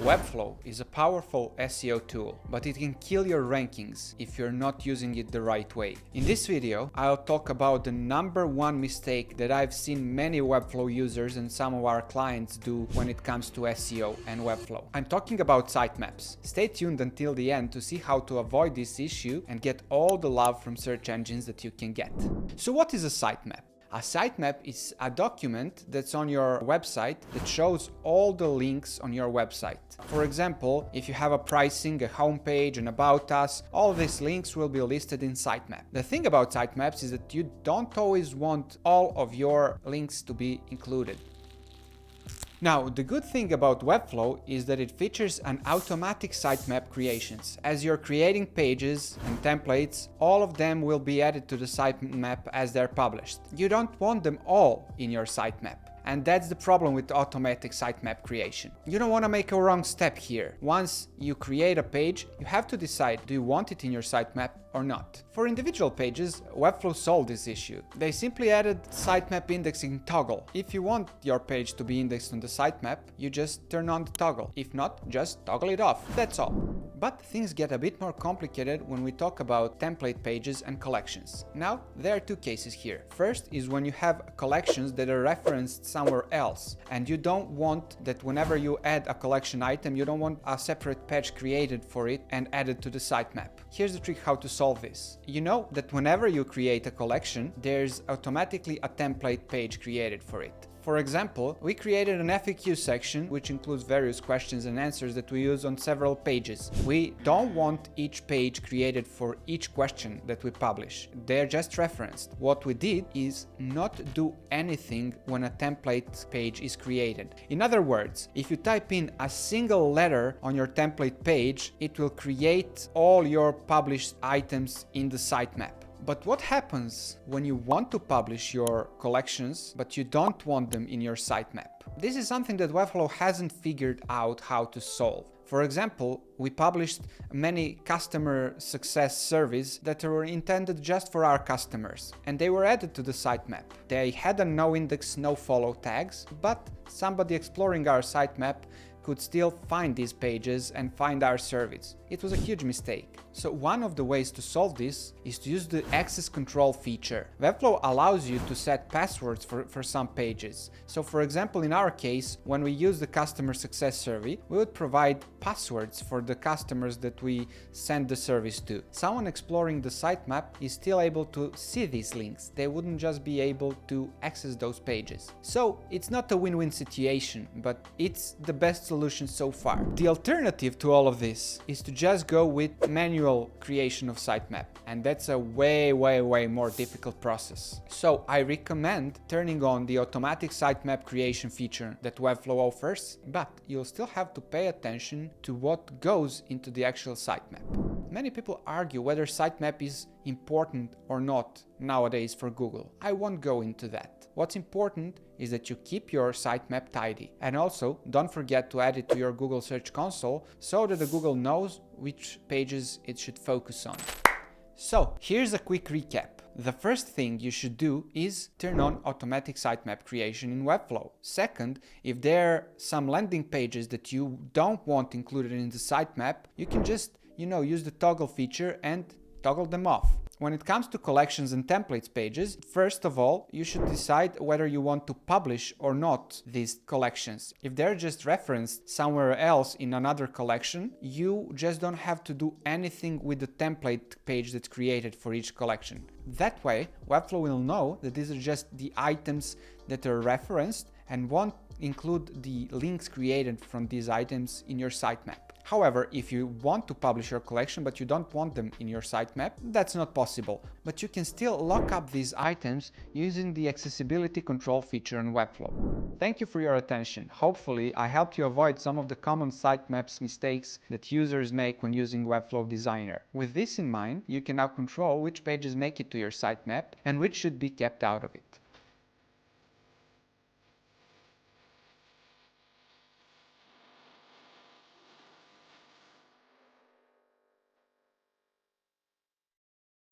Webflow is a powerful SEO tool, but it can kill your rankings if you're not using it the right way. In this video, I'll talk about the #1 mistake that I've seen many Webflow users and some of our clients do when it comes to SEO and Webflow. I'm talking about sitemaps. Stay tuned until the end to see how to avoid this issue and get all the love from search engines that you can get. So what is a sitemap? A sitemap is a document that's on your website that shows all the links on your website. For example, if you have a pricing, a homepage, an about us, all these links will be listed in sitemap. The thing about sitemaps is that you don't always want all of your links to be included. Now, the good thing about Webflow is that it features an automatic sitemap creations. As you're creating pages and templates, all of them will be added to the sitemap as they're published. You don't want them all in your sitemap. And that's the problem with automatic sitemap creation. You don't want to make a wrong step here. Once you create a page, you have to decide, do you want it in your sitemap or not? For individual pages, Webflow solved this issue. They simply added sitemap indexing toggle. If you want your page to be indexed on the sitemap, you just turn on the toggle. If not, just toggle it off. That's all. But things get a bit more complicated when we talk about template pages and collections. Now, there are two cases here. First is when you have collections that are referenced somewhere else, and you don't want that whenever you add a collection item, you don't want a separate page created for it and added to the sitemap. Here's the trick how to solve this. You know that whenever you create a collection, there's automatically a template page created for it. For example, we created an FAQ section which includes various questions and answers that we use on several pages. We don't want each page created for each question that we publish. They're just referenced. What we did is not do anything when a template page is created. In other words, if you type in a single letter on your template page, it will create all your published items in the sitemap. But what happens when you want to publish your collections, but you don't want them in your sitemap? This is something that Webflow hasn't figured out how to solve. For example, we published many customer success surveys that were intended just for our customers, and they were added to the sitemap. They had a no index, no follow tags, but somebody exploring our sitemap could still find these pages and find our surveys. It was a huge mistake. So one of the ways to solve this is to use the access control feature. Webflow allows you to set passwords for some pages. So for example, in our case, when we use the customer success survey, we would provide passwords for the customers that we send the service to. Someone exploring the sitemap is still able to see these links. They wouldn't just be able to access those pages. So it's not a win-win situation, but it's the best solution so far. The alternative to all of this is to just go with manual creation of sitemap, and that's a way more difficult process. So I recommend turning on the automatic sitemap creation feature that Webflow offers, but you'll still have to pay attention to what goes into the actual sitemap. Many people argue whether sitemap is important or not nowadays for Google. I won't go into that. What's important is that you keep your sitemap tidy, and also don't forget to add it to your Google Search Console so that the Google knows which pages it should focus on. So here's a quick recap. The first thing you should do is turn on automatic sitemap creation in Webflow. Second, if there are some landing pages that you don't want included in the sitemap, you can just, use the toggle feature and toggle them off. When it comes to collections and templates pages, first of all, you should decide whether you want to publish or not these collections. If they're just referenced somewhere else in another collection, you just don't have to do anything with the template page that's created for each collection. That way, Webflow will know that these are just the items that are referenced and won't include the links created from these items in your sitemap. However, if you want to publish your collection but you don't want them in your sitemap, that's not possible. But you can still lock up these items using the accessibility control feature in Webflow. Thank you for your attention. Hopefully, I helped you avoid some of the common sitemaps mistakes that users make when using Webflow Designer. With this in mind, you can now control which pages make it to your sitemap and which should be kept out of it.